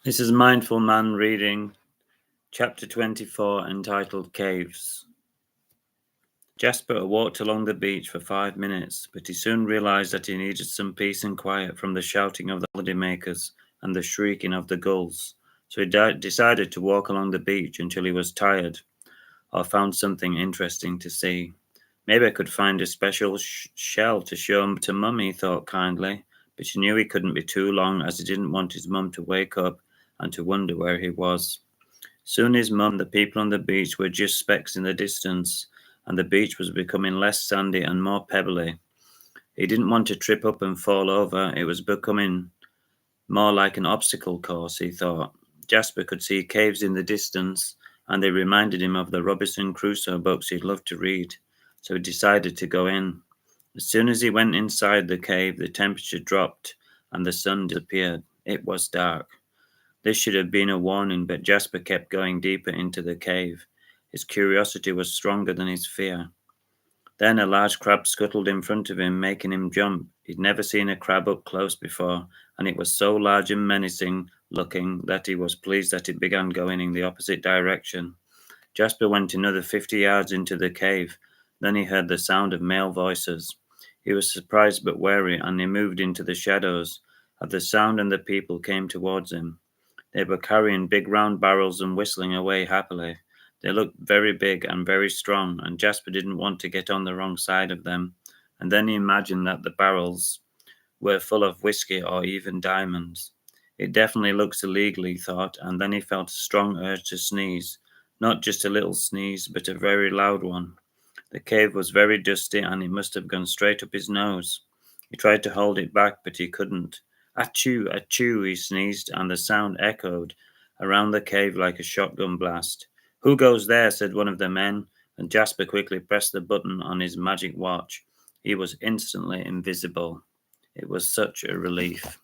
This is Mindful Man reading chapter 24 entitled Caves. Jasper walked along the beach for 5 minutes, but he soon realized that he needed some peace and quiet from the shouting of the holidaymakers and the shrieking of the gulls. So he decided to walk along the beach until he was tired or found something interesting to see. Maybe I could find a special shell to show him to Mum, he thought kindly, but he knew he couldn't be too long as he didn't want his mum to wake up and to wonder where he was. Soon his mum and the people on the beach were just specks in the distance, and the beach was becoming less sandy and more pebbly. He didn't want to trip up and fall over. It was becoming more like an obstacle course, he thought. Jasper could see caves in the distance, and they reminded him of the Robinson Crusoe books he'd loved to read, so he decided to go in. As soon as he went inside the cave, the temperature dropped and the sun disappeared. It was dark. This should have been a warning, but Jasper kept going deeper into the cave. His curiosity was stronger than his fear. Then a large crab scuttled in front of him, making him jump. He'd never seen a crab up close before, and it was so large and menacing looking that he was pleased that it began going in the opposite direction. Jasper went another 50 yards into the cave. Then he heard the sound of male voices. He was surprised but wary, and he moved into the shadows. At the sound, and the people came towards him. They were carrying big round barrels and whistling away happily. They looked very big and very strong, and Jasper didn't want to get on the wrong side of them. And then he imagined that the barrels were full of whiskey or even diamonds. It definitely looks illegal, he thought, and then he felt a strong urge to sneeze. Not just a little sneeze, but a very loud one. The cave was very dusty, and it must have gone straight up his nose. He tried to hold it back, but he couldn't. Achoo, achoo, he sneezed, and the sound echoed around the cave like a shotgun blast. Who goes there? Said one of the men, and Jasper quickly pressed the button on his magic watch. He was instantly invisible. It was such a relief.